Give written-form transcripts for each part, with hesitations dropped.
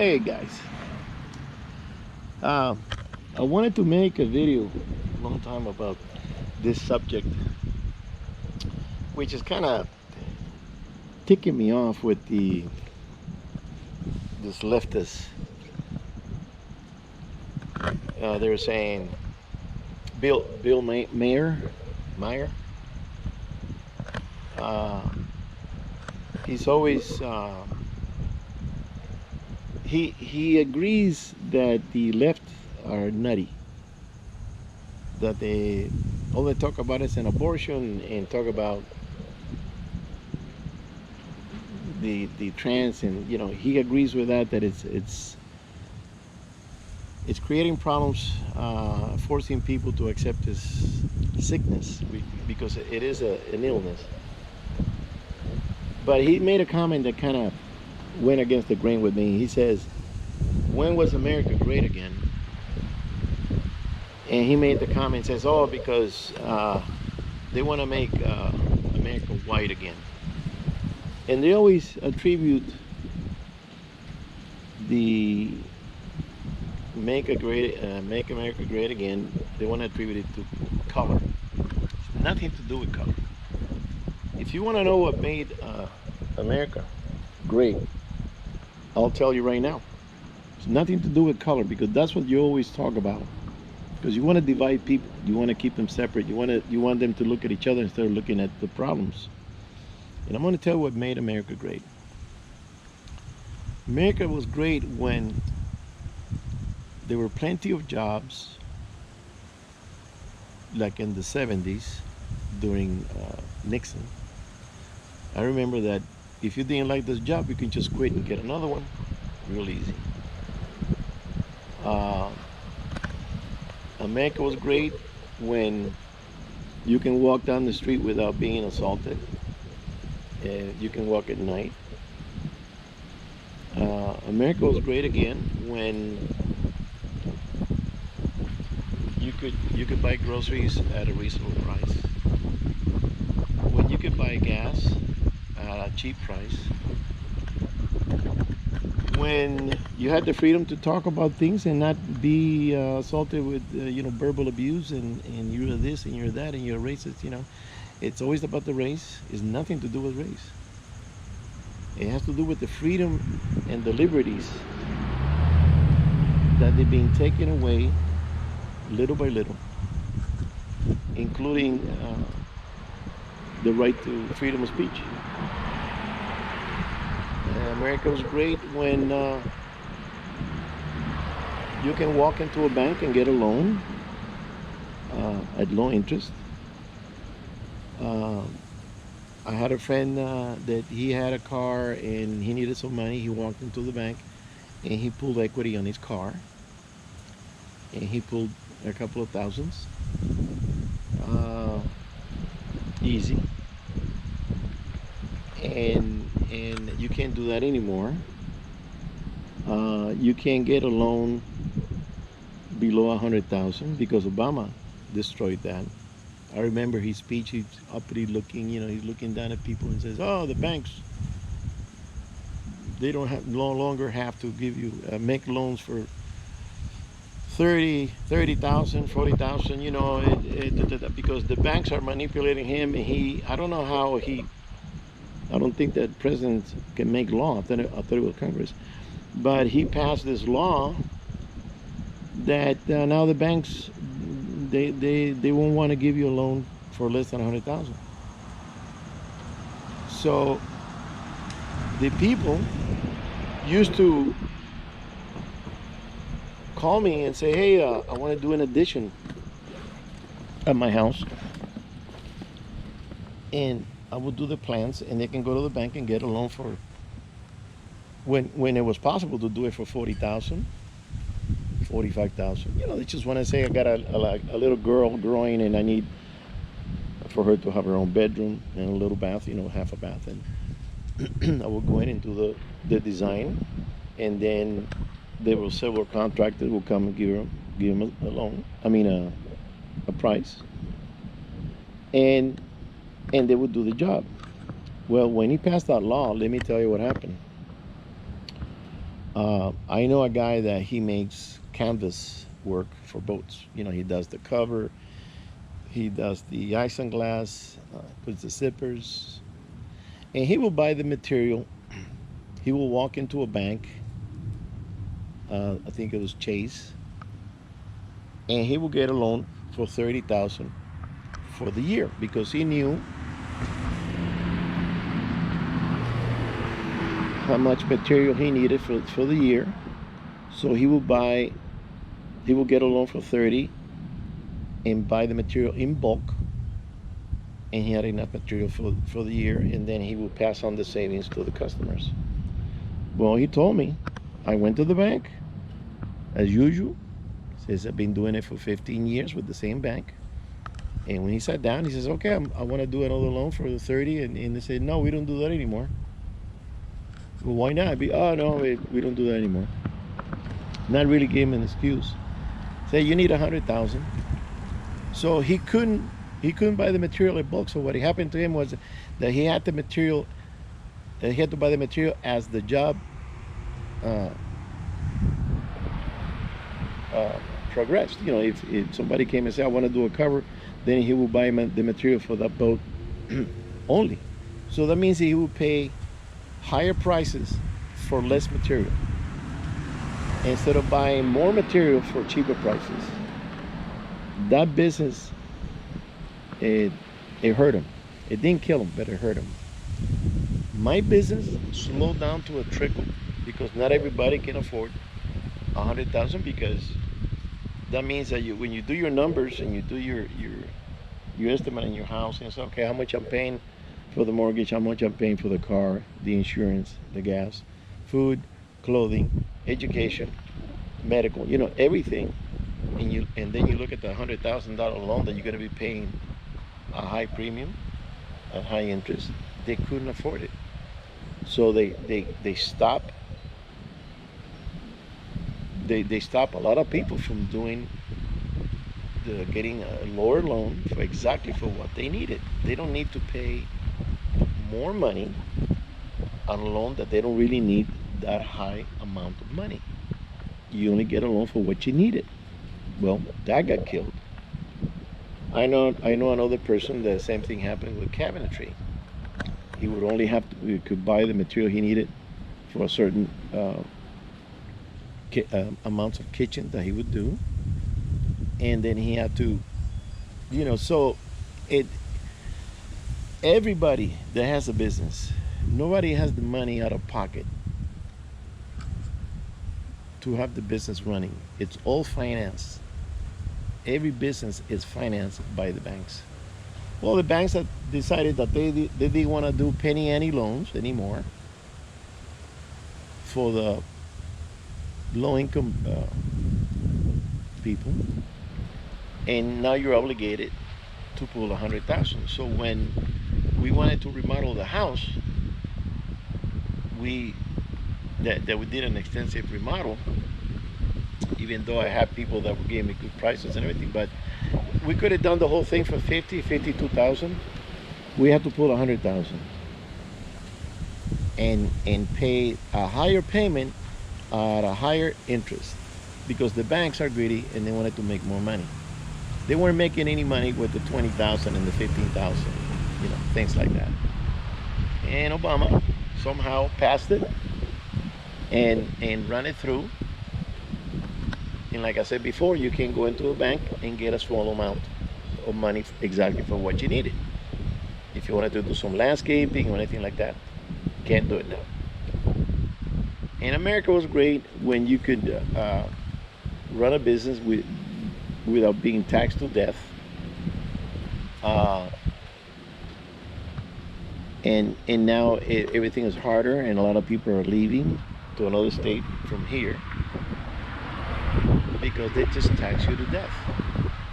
Hey guys, uh, I wanted to make a video a long time about this subject, which is kind of ticking me off with this leftist. They were saying Bill Meyer. Uh, he's always he agrees that the left are nutty, that they all they talk about is an abortion and talk about the trans, and he agrees with that it's creating problems, forcing people to accept this sickness because it is an illness. But he made a comment that kind of went against the grain with me. He says, when was America great again? And he made the comment, says, oh, because they want to make America white again. And they always attribute the make America great again. They want to attribute it to color. It's nothing to do with color. If you want to know what made America great, I'll tell you right now. It's nothing to do with color, because that's what you always talk about. Because you want to divide people, you want to keep them separate. You want them to look at each other instead of looking at the problems. And I'm going to tell you what made America great. America was great when there were plenty of jobs, like in the 70s during Nixon. I remember that if you didn't like this job, you can just quit and get another one real easy. America was great when you can walk down the street without being assaulted. You can walk at night. America was great again when you could buy groceries at a reasonable price. When you could buy gas at a cheap price. When you had the freedom to talk about things and not be assaulted with verbal abuse and you're this and you're that and you're racist. It's always about the race. It's nothing to do with race. It has to do with the freedom and the liberties that they're being taken away little by little, including the right to freedom of speech. America was great when you can walk into a bank and get a loan at low interest. I had a friend that he had a car and he needed some money. He walked into the bank and he pulled equity on his car, and he pulled a couple of thousands. Easy. And you can't do that anymore. You can't get a loan below 100,000 because Obama destroyed that. I remember his speech. He's uppity looking. He's looking down at people and says, "Oh, the banks, they no longer have to give you make loans for 30,000, 40,000. Because the banks are manipulating him." And I don't know how I don't think that presidents can make law. I thought it was Congress. But he passed this law that now the banks, they won't want to give you a loan for less than 100,000. So the people used to call me and say, "Hey, I want to do an addition at my house," and I would do the plans, and they can go to the bank and get a loan for when it was possible to do it for 40,000, 45,000. They just want to say, I got a little girl growing, and I need for her to have her own bedroom and a little bath, half a bath, and I will go in and do the design, and then there will several contractors will come and give them a loan. A price, and they would do the job. Well, when he passed that law, let me tell you what happened. I know a guy that he makes canvas work for boats. You know, he does the cover, he does the isinglass, puts the zippers, and he will buy the material. He will walk into a bank. I think it was Chase, and he will get a loan for 30,000 for the year because he knew how much material he needed for the year. So he will get a loan for 30 and buy the material in bulk, and he had enough material for the year, and then he will pass on the savings to the customers. Well, he told me, I went to the bank as usual. Says I've been doing it for 15 years with the same bank. And when he sat down, he says, okay, I want to do another loan for the 30. And they said, no, we don't do that anymore. Well, why not? Oh, no, we don't do that anymore. Not really give him an excuse. Say, you need 100,000. So he couldn't buy the material in bulk. So what happened to him was that he had the material, he had to buy the material as the job uh, uh, progressed. You know, if somebody came and said, I want to do a cover, then he will buy the material for that boat only. So that means he will pay higher prices for less material instead of buying more material for cheaper prices. That business, it, it hurt him. It didn't kill him, but it hurt him. My business slowed down to a trickle because not everybody can afford 100,000, because that means that when you do your numbers and you do your estimate in your house and say, okay, how much I'm paying for the mortgage, how much I'm paying for the car, the insurance, the gas, food, clothing, education, medical, you know, everything, and then you look at the $100,000 loan that you're going to be paying a high premium, a high interest. They couldn't afford it, so they stop. They stop a lot of people from getting a lower loan for exactly for what they needed. They don't need to pay more money on a loan that they don't really need that high amount of money. You only get a loan for what you needed. Well, that got killed. I know another person, the same thing happened with cabinetry. He would only have to he could buy the material he needed for a certain amounts of kitchen that he would do, and then he had to, you know, so it everybody that has a business, nobody has the money out of pocket to have the business running. It's all financed. Every business is financed by the banks. Well, the banks have decided that they didn't want to do penny ante loans anymore for the low income people, and now you're obligated to pull 100,000. So when we wanted to remodel the house, we that we did an extensive remodel, even though I had people that gave me good prices and everything, but we could have done the whole thing for 52,000. We had to pull 100,000 and pay a higher payment at a higher interest, because the banks are greedy and they wanted to make more money. They weren't making any money with the 20,000 and the 15,000, you know, things like that. And Obama somehow passed it and run it through. And like I said before, you can go into a bank and get a small amount of money exactly for what you needed. If you wanted to do some landscaping or anything like that, can't do it now. And America was great when you could run a business without being taxed to death. Uh, and now everything is harder, and a lot of people are leaving to another state from here because they just tax you to death.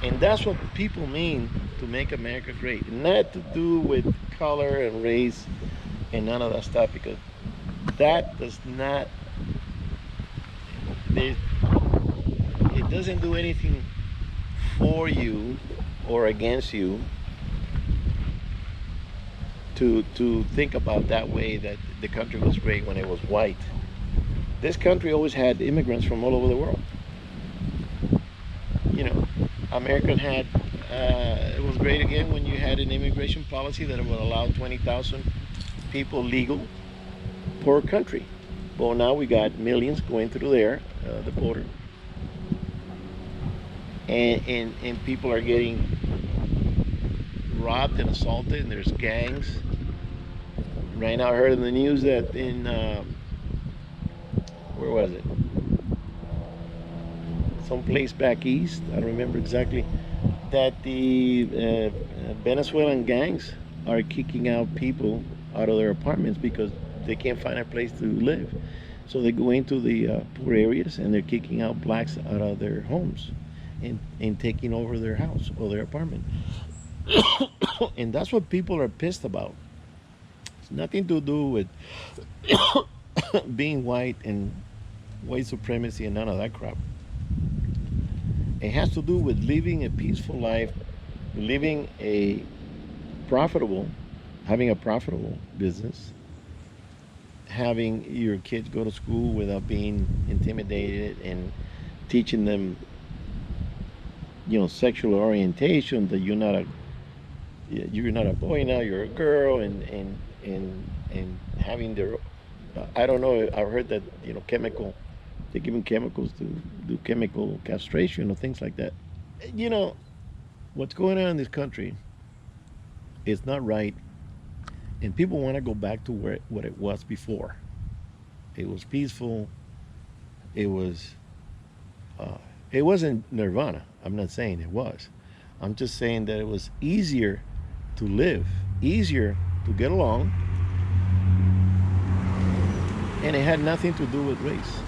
And that's what people mean to make America great. Not to do with color and race and none of that stuff, because that does not, it doesn't do anything for you or against you to think about that way, that the country was great when it was white. This country always had immigrants from all over the world. You know, American had, it was great again when you had an immigration policy that would allow 20,000 people legal per country. Well, now we got millions going through there, the border, and people are getting robbed and assaulted, and there's gangs. Right now, I heard in the news that in where was it? Someplace back east. I don't remember exactly. That the Venezuelan gangs are kicking out people out of their apartments because they can't find a place to live. So they go into the poor areas and they're kicking out blacks out of their homes and taking over their house or their apartment. And that's what people are pissed about. It's nothing to do with being white and white supremacy and none of that crap. It has to do with living a peaceful life, living a profitable, having a profitable business, having your kids go to school without being intimidated, and teaching them, sexual orientation, that you're not a boy now, you're a girl, and having their, I don't know, I've heard that, they're giving chemicals to do chemical castration or things like that. What's going on in this country is not right, and people want to go back to what it was before. It was peaceful. It was. It wasn't nirvana. I'm not saying it was. I'm just saying that it was easier to live, easier to get along, and it had nothing to do with race.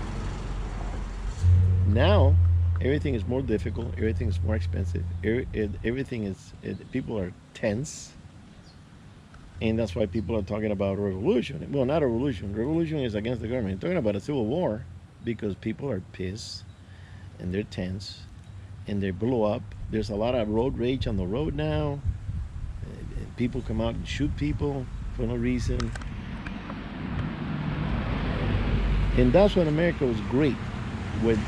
Now, everything is more difficult. Everything is more expensive. Everything is. People are tense. And that's why people are talking about a revolution. Well, not a revolution. Revolution is against the government. They're talking about a civil war because people are pissed and they're tense and they blow up. There's a lot of road rage on the road now. People come out and shoot people for no reason. And that's when America was great, when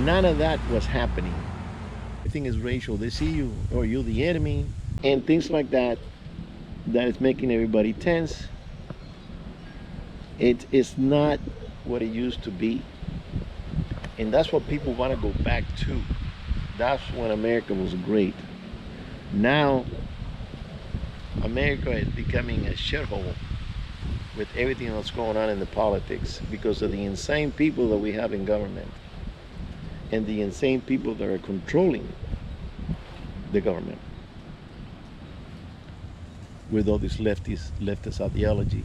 none of that was happening. Everything is racial. They see you, or you're the enemy, and things like that. That is making everybody tense. It's not what it used to be. And that's what people want to go back to. That's when America was great. Now, America is becoming a shithole with everything that's going on in the politics because of the insane people that we have in government and the insane people that are controlling the government with all this leftist ideology.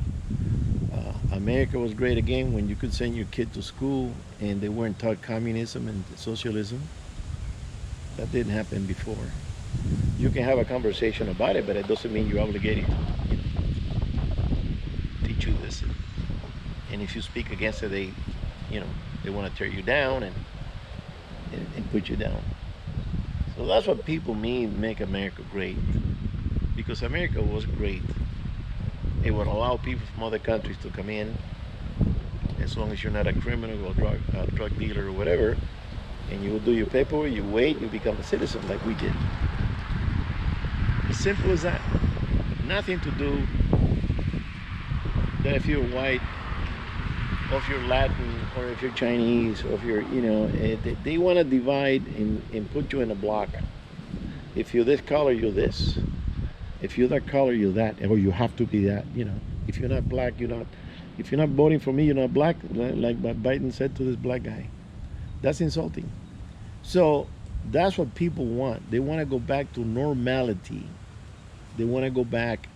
America was great again when you could send your kid to school and they weren't taught communism and socialism. That didn't happen before. You can have a conversation about it, but it doesn't mean you're obligated to teach you this. And if you speak against it, they want to tear you down and put you down. So that's what people mean, make America great. Because America was great. It would allow people from other countries to come in, as long as you're not a criminal or drug dealer or whatever, and you will do your paperwork, you wait, you become a citizen like we did. As simple as that. Nothing to do that if you're white, or if you're Latin, or if you're Chinese, or if you're, they want to divide and put you in a block. If you're this color, you're this. If you're that color, you're that, or you have to be that. If you're not black, you're not. If you're not voting for me, you're not black. Like Biden said to this black guy, that's insulting. So that's what people want. They want to go back to normality. They want to go back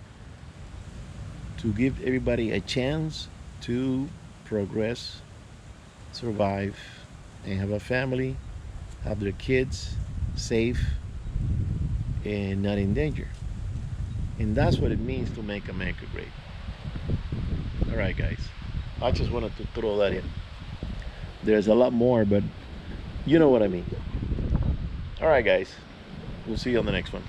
to give everybody a chance to progress, survive, and have a family, have their kids safe and not in danger. And that's what it means to make America great. All right, guys. I just wanted to throw that in. There's a lot more, but you know what I mean. All right, guys. We'll see you on the next one.